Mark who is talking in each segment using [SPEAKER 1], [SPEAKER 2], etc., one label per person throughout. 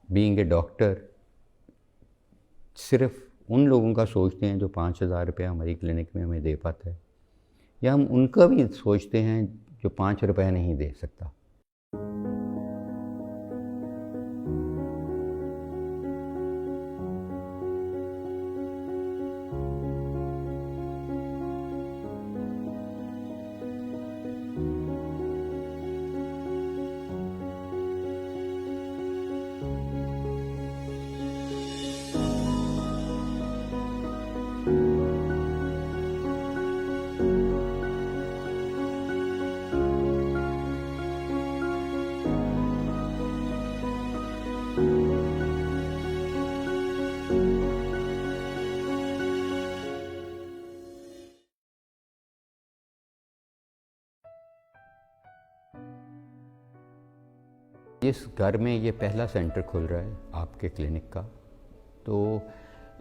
[SPEAKER 1] Being a doctor صرف ان لوگوں کا سوچتے ہیں جو 5,000 روپیہ ہماری کلینک میں ہمیں دے پاتا ہے، یا ہم ان کا بھی سوچتے ہیں جو 5 روپے نہیں دے سکتا؟ اس گھر میں یہ پہلا سینٹر کھل رہا ہے آپ کے کلینک کا، تو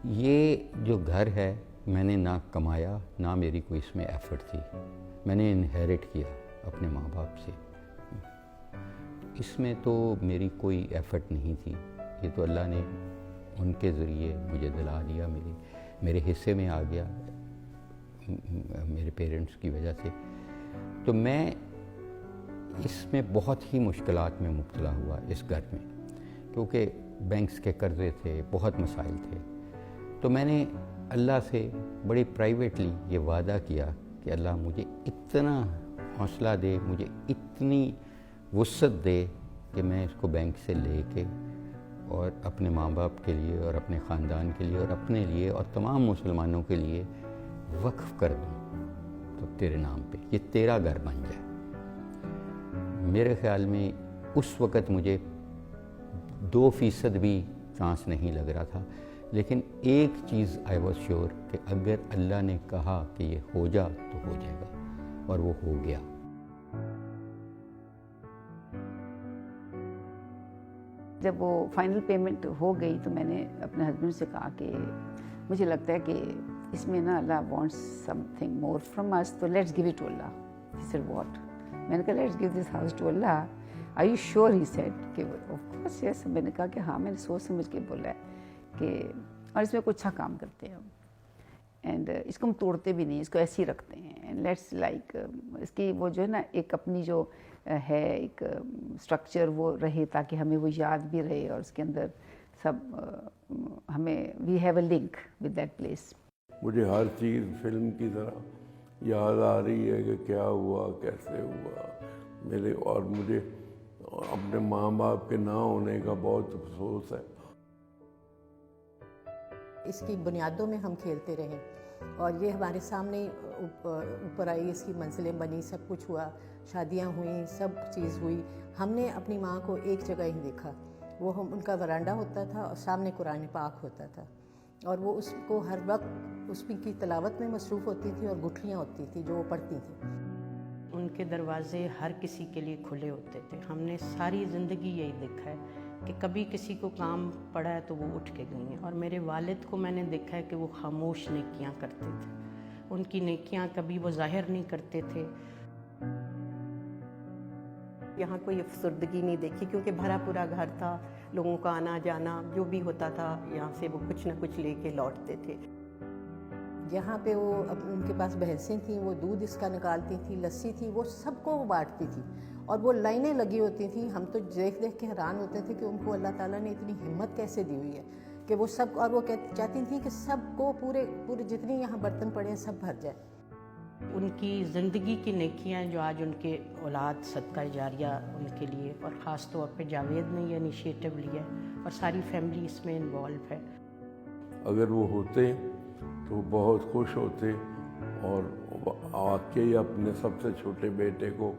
[SPEAKER 1] یہ جو گھر ہے میں نے نہ کمایا نہ میری کوئی اس میں ایفرٹ تھی، میں نے انہیرٹ کیا اپنے ماں باپ سے. اس میں تو میری کوئی ایفرٹ نہیں تھی، یہ تو اللہ نے ان کے ذریعے مجھے دلا دیا، میرے حصے میں آ گیا میرے پیرنٹس کی وجہ سے. تو میں اس میں بہت ہی مشکلات میں مبتلا ہوا اس گھر میں، کیونکہ بینکس کے قرضے تھے، بہت مسائل تھے. تو میں نے اللہ سے بڑی پرائیویٹلی یہ وعدہ کیا کہ اللہ مجھے اتنا حوصلہ دے، مجھے اتنی وسعت دے کہ میں اس کو بینک سے لے کے اور اپنے ماں باپ کے لیے اور اپنے خاندان کے لیے اور اپنے لیے اور تمام مسلمانوں کے لیے وقف کر دوں، تو تیرے نام پہ یہ تیرا گھر بن جائے. میرے خیال میں اس وقت مجھے 2% بھی چانس نہیں لگ رہا تھا، لیکن ایک چیز آئی واز شیور کہ اگر اللہ نے کہا کہ یہ ہو جا تو ہو جائے گا، اور وہ ہو گیا.
[SPEAKER 2] جب وہ فائنل پیمنٹ ہو گئی تو میں نے اپنے ہسبینڈ سے کہا کہ مجھے لگتا ہے کہ اس میں نا Allah wants something more from us, تو let's give it to Allah. He said what? میں نے کہا let's give this house to Allah. Are you sure? He said کہ آف کورس یس. میں نے کہا کہ ہاں، میں نے سوچ سمجھ کے بولا ہے کہ اور اس میں کوئی اچھا کام کرتے ہیں ہم، اینڈ اس کو ہم توڑتے بھی نہیں، اس کو ایسے ہی رکھتے ہیں. اینڈ لیٹس لائک اس کی وہ جو ہے نا ایک اپنی جو ہے ایک اسٹرکچر وہ رہے، تاکہ ہمیں وہ یاد بھی رہے، اور اس کے اندر سب ہمیں we have a link with that place.
[SPEAKER 3] مجھے ہر چیز فلم کی طرح یاد آ رہی ہے کہ کیا ہوا، کیسے ہوا میرے، اور مجھے اپنے ماں باپ کے نہ ہونے کا بہت افسوس ہے.
[SPEAKER 4] اس کی بنیادوں میں ہم کھیلتے رہے، اور یہ ہمارے سامنے اوپر آئی، اس کی منزلیں بنی، سب کچھ ہوا، شادیاں ہوئیں، سب چیز ہوئی. ہم نے اپنی ماں کو ایک جگہ ہی دیکھا، وہ ان کا ورانڈا ہوتا تھا اور سامنے قرآن پاک ہوتا تھا، اور وہ اس کو ہر وقت اس کی تلاوت میں مصروف ہوتی تھی، اور گٹھلیاں ہوتی تھیں جو وہ پڑھتی تھیں.
[SPEAKER 5] ان کے دروازے ہر کسی کے لیے کھلے ہوتے تھے. ہم نے ساری زندگی یہی دیکھا ہے کہ کبھی کسی کو کام پڑا ہے تو وہ اٹھ کے گئی ہیں. اور میرے والد کو میں نے دیکھا ہے کہ وہ خاموش نیکیاں کرتے تھے، ان کی نیکیاں کبھی وہ ظاہر نہیں کرتے تھے.
[SPEAKER 4] یہاں کوئی افسردگی نہیں دیکھی، کیونکہ بھرا پورا گھر تھا، لوگوں کا آنا جانا جو بھی ہوتا تھا یہاں سے وہ کچھ نہ کچھ لے کے لوٹتے تھے. جہاں پہ وہ ان کے پاس بھینسیں تھیں، وہ دودھ اس کا نکالتی تھی، لسی تھی، وہ سب کو وہ بانٹتی تھی، اور وہ لائنیں لگی ہوتی تھیں. ہم تو دیکھ دیکھ کے حیران ہوتے تھے کہ ان کو اللہ تعالیٰ نے اتنی ہمت کیسے دی ہوئی ہے کہ وہ سب، اور وہ چاہتی تھیں کہ سب کو پورے جتنی یہاں برتن پڑے ہیں سب بھر جائے.
[SPEAKER 5] ان کی زندگی کی نیکیاں جو آج ان کے اولاد صدقہ جاریہ ان کے لیے، اور خاص طور پہ جاوید نے یہ انیشیٹو لیا ہے اور ساری فیملی اس میں انوالو ہے.
[SPEAKER 3] اگر وہ ہوتے تو بہت خوش ہوتے، اور واقعی اپنے سب سے چھوٹے بیٹے کو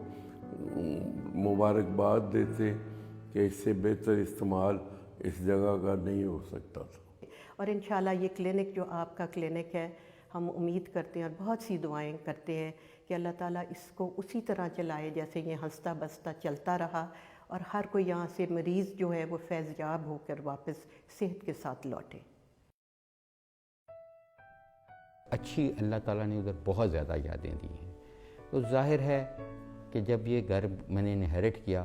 [SPEAKER 3] مبارکباد دیتے کہ اس سے بہتر استعمال اس جگہ کا نہیں ہو سکتا تھا.
[SPEAKER 4] اور انشاءاللہ یہ کلینک جو آپ کا کلینک ہے، ہم امید کرتے ہیں اور بہت سی دعائیں کرتے ہیں کہ اللہ تعالیٰ اس کو اسی طرح چلائے جیسے یہ ہنستا بستا چلتا رہا، اور ہر کوئی یہاں سے مریض جو ہے وہ فیض یاب ہو کر واپس صحت کے ساتھ لوٹے.
[SPEAKER 1] اچھی اللہ تعالیٰ نے ادھر بہت زیادہ یادیں دی ہیں. تو ظاہر ہے کہ جب یہ گھر میں نے انہیرٹ کیا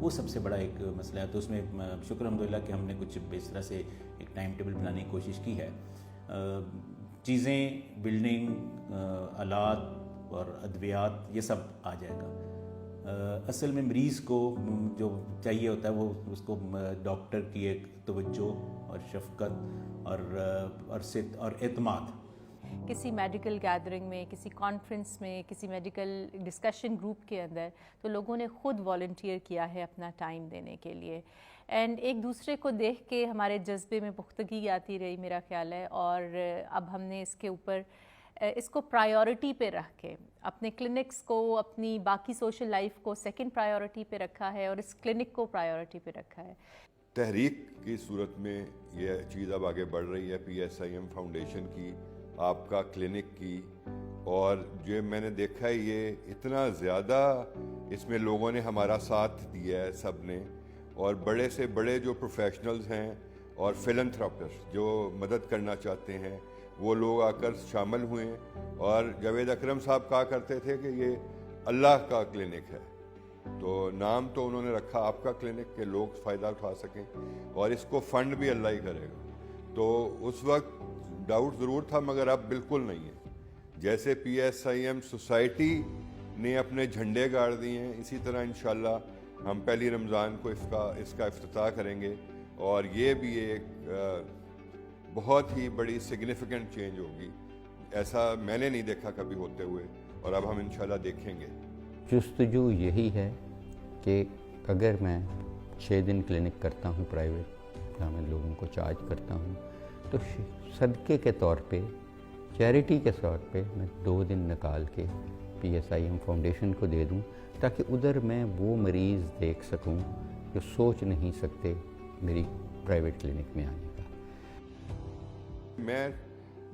[SPEAKER 6] وہ سب سے بڑا ایک مسئلہ ہے. تو اس میں شکر الحمدللہ کہ ہم نے کچھ اس طرح سے ایک ٹائم ٹیبل بنانے کی کوشش کی ہے. چیزیں، بلڈنگ، آلات اور ادویات یہ سب آ جائے گا. اصل میں مریض کو جو چاہیے ہوتا ہے وہ اس کو ڈاکٹر کی ایک توجہ اور شفقت اور اعتماد.
[SPEAKER 7] کسی میڈیکل گیدرنگ میں، کسی کانفرنس میں، کسی میڈیکل ڈسکشن گروپ کے اندر تو لوگوں نے خود والنٹیئر کیا ہے اپنا ٹائم دینے کے لیے. اینڈ ایک دوسرے کو دیکھ کے ہمارے جذبے میں پختگی آتی رہی میرا خیال ہے. اور اب ہم نے اس کے اوپر اس کو پرائیورٹی پہ رکھ کے اپنے کلینکس کو، اپنی باقی سوشل لائف کو سیکنڈ پرائیورٹی پہ رکھا ہے اور اس کلینک کو پرائیورٹی پہ رکھا ہے.
[SPEAKER 3] تحریک کی صورت میں یہ چیز اب آگے بڑھ رہی ہے. PSIM فاؤنڈیشن کی، آپ کا کلینک کی، اور جو میں نے دیکھا ہے یہ اتنا زیادہ اس میں لوگوں نے ہمارا ساتھ دیا ہے سب نے. اور بڑے سے بڑے جو پروفیشنلز ہیں اور فلنتھراپسٹ جو مدد کرنا چاہتے ہیں وہ لوگ آ کر شامل ہوئے. اور جاوید اکرم صاحب کہا کرتے تھے کہ یہ اللہ کا کلینک ہے، تو نام تو انہوں نے رکھا آپ کا کلینک کہ لوگ فائدہ اٹھا سکیں، اور اس کو فنڈ بھی اللہ ہی کرے گا. تو اس وقت ڈاؤٹ ضرور تھا مگر اب بالکل نہیں ہے. جیسے PSIM سوسائٹی نے اپنے جھنڈے گاڑ دیے ہیں، اسی طرح انشاءاللہ ہم پہلی رمضان کو اس کا افتتاح کریں گے. اور یہ بھی ایک بہت ہی بڑی سگنیفیکنٹ چینج ہوگی. ایسا میں نے نہیں دیکھا کبھی ہوتے ہوئے، اور اب ہم انشاءاللہ دیکھیں گے.
[SPEAKER 1] جستجو یہی ہے کہ اگر میں 6 دن کلینک کرتا ہوں پرائیویٹ، جہاں میں لوگوں کو چارج کرتا ہوں، تو صدقے کے طور پہ، چیریٹی کے طور پہ میں 2 دن نکال کے PSIM فاؤنڈیشن کو دے دوں، تاکہ ادھر میں وہ مریض دیکھ سکوں جو سوچ نہیں سکتے میری پرائیویٹ کلینک میں آنے کا.
[SPEAKER 3] میں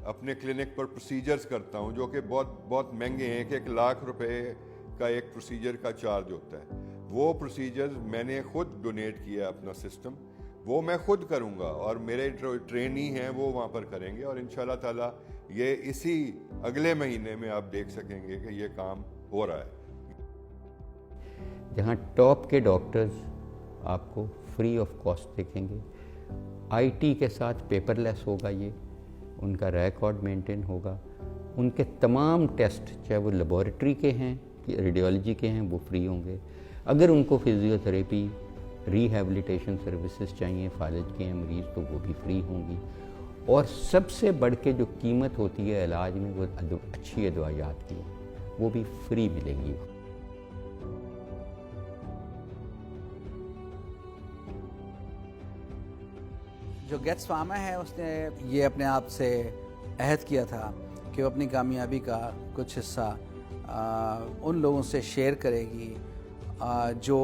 [SPEAKER 3] اپنے کلینک پر پروسیجرز کرتا ہوں جو کہ بہت بہت مہنگے ہیں. 1 لاکھ روپے کا ایک پروسیجر کا چارج ہوتا ہے. وہ پروسیجرز میں نے خود ڈونیٹ کیا اپنا سسٹم، وہ میں خود کروں گا، اور میرے ٹرینی ہیں وہ وہاں پر کریں گے. اور انشاءاللہ تعالیٰ یہ اسی اگلے مہینے میں آپ دیکھ سکیں گے کہ یہ کام ہو رہا ہے.
[SPEAKER 1] جہاں ٹاپ کے ڈاکٹرز آپ کو فری آف کاسٹ دیکھیں گے. IT کے ساتھ پیپر لیس ہوگا، یہ ان کا ریکارڈ مینٹین ہوگا. ان کے تمام ٹیسٹ، چاہے وہ لیبارٹری کے ہیں یا ریڈیولوجی کے ہیں، وہ فری ہوں گے. اگر ان کو فزیو تھراپی، ریہیبلیٹیشن سروسز چاہیے، فالج کے ہیں مریض، تو وہ بھی فری ہوں گی. اور سب سے بڑھ کے جو قیمت ہوتی ہے علاج میں، وہ اچھی ادویات کی، وہ بھی فری ملیں گی.
[SPEAKER 8] جو گیٹس فارما ہے اس نے یہ اپنے آپ سے عہد کیا تھا کہ وہ اپنی کامیابی کا کچھ حصہ ان لوگوں سے شیئر کرے گی جو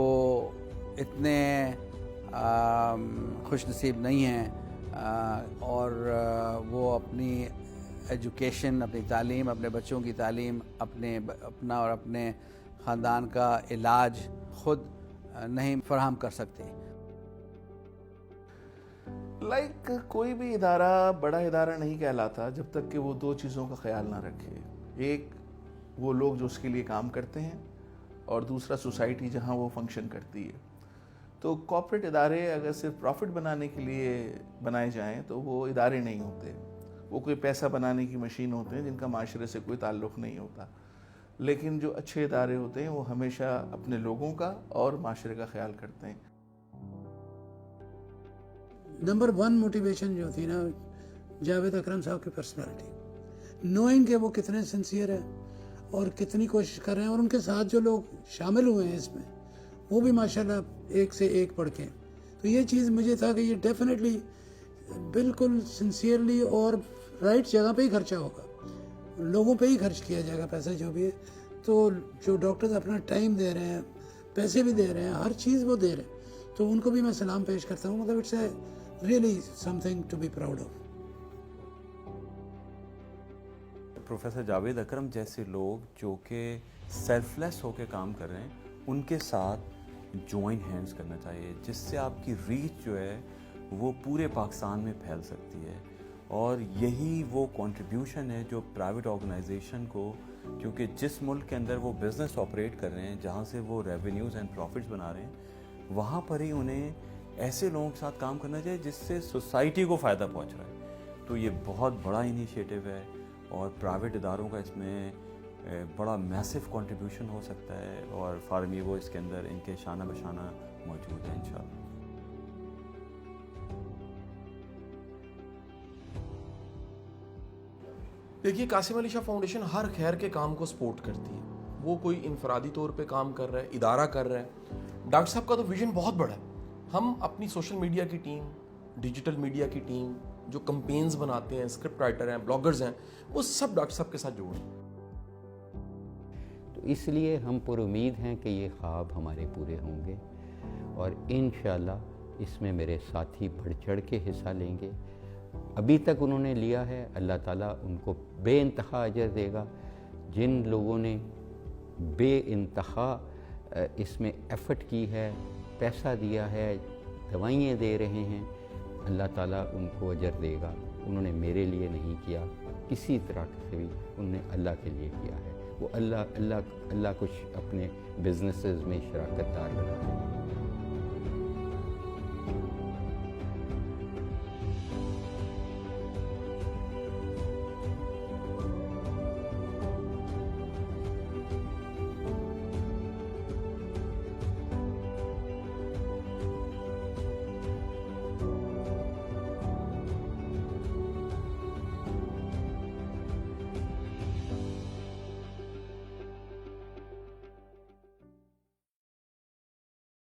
[SPEAKER 8] اتنے خوش نصیب نہیں ہیں، اور وہ اپنی ایجوکیشن، اپنی تعلیم، اپنے بچوں کی تعلیم، اپنا اور اپنے خاندان کا علاج خود نہیں فراہم کر سکتے.
[SPEAKER 9] کوئی بھی ادارہ بڑا ادارہ نہیں کہلاتا جب تک کہ وہ 2 چیزوں کا خیال نہ رکھے. ایک وہ لوگ جو اس کے لیے کام کرتے ہیں، اور دوسرا سوسائٹی جہاں وہ فنکشن کرتی ہے. تو کارپوریٹ ادارے اگر صرف پروفٹ بنانے کے لیے بنائے جائیں تو وہ ادارے نہیں ہوتے، وہ کوئی پیسہ بنانے کی مشین ہوتے ہیں جن کا معاشرے سے کوئی تعلق نہیں ہوتا. لیکن جو اچھے ادارے ہوتے ہیں وہ ہمیشہ اپنے لوگوں کا اور معاشرے کا خیال کرتے ہیں.
[SPEAKER 10] نمبر 1 موٹیویشن جو تھی نا جاوید اکرم صاحب کی پرسنالٹی، نوئنگ کہ وہ کتنے سنسیئر ہیں اور کتنی کوشش کر رہے ہیں، اور ان کے ساتھ جو لوگ شامل ہوئے ہیں اس میں وہ بھی ماشاءاللہ ایک سے ایک پڑھ کے. تو یہ چیز مجھے تھا کہ یہ ڈیفینیٹلی بالکل سنسیئرلی اور رائٹ جگہ پہ ہی خرچہ ہوگا، لوگوں پہ ہی خرچ کیا جائے گا پیسہ جو بھی ہے. تو جو ڈاکٹرز اپنا ٹائم دے رہے ہیں، پیسے بھی دے رہے ہیں، ہر چیز وہ دے رہے ہیں، تو ان کو بھی میں سلام پیش کرتا ہوں. مطلب it's a really something to be proud of.
[SPEAKER 11] Professor Javed Akram جیسے لوگ جو کہ سیلف لیس ہو کے کام کر رہے ہیں، ان کے ساتھ جوائن ہینڈز کرنا چاہیے، جس سے آپ کی ریچ جو ہے وہ پورے پاکستان میں پھیل سکتی ہے. اور یہی وہ کنٹریبیوشن ہے جو پرائیویٹ آرگنائزیشن کو، کیونکہ جس ملک کے اندر وہ بزنس آپریٹ کر رہے ہیں، جہاں سے وہ ریونیوز اینڈ پروفٹس بنا رہے ہیں، وہاں پر ہی انہیں ایسے لوگوں کے ساتھ کام کرنا چاہیے جس سے سوسائٹی کو فائدہ پہنچ رہا ہے. تو یہ بہت بڑا انیشیٹو ہے اور پرائیویٹ اداروں کا اس میں بڑا میسو کنٹریبیوشن ہو سکتا ہے اور فارمیگو اس کے اندر ان کے شانہ بشانہ موجود ہے انشاءاللہ.
[SPEAKER 12] دیکھیے قاسم علی شاہ فاؤنڈیشن ہر خیر کے کام کو سپورٹ کرتی ہے. وہ کوئی انفرادی طور پہ کام کر رہا ہے, ادارہ کر رہا ہے. ڈاکٹر صاحب کا تو ویژن بہت بڑا ہے. ہم اپنی سوشل میڈیا کی ٹیم, ڈیجیٹل میڈیا کی ٹیم, جو کمپینز بناتے ہیں, اسکرپٹ رائٹر ہیں, بلاگرز ہیں, وہ سب ڈاکٹر صاحب کے ساتھ جوڑیں.
[SPEAKER 1] تو اس لیے ہم پر امید ہیں کہ یہ خواب ہمارے پورے ہوں گے اور انشاءاللہ اس میں میرے ساتھی بڑھ چڑھ کے حصہ لیں گے. ابھی تک انہوں نے لیا ہے, اللہ تعالیٰ ان کو بے انتہا اجر دے گا. جن لوگوں نے بے انتہا اس میں ایفرٹ کی ہے, پیسہ دیا ہے, دوائیں دے رہے ہیں, اللہ تعالیٰ ان کو اجر دے گا. انہوں نے میرے لیے نہیں کیا, کسی طرح سے بھی انہوں نے اللہ کے لیے کیا ہے. وہ اللہ کچھ اپنے بزنسز میں شراکت دار بنا ہے.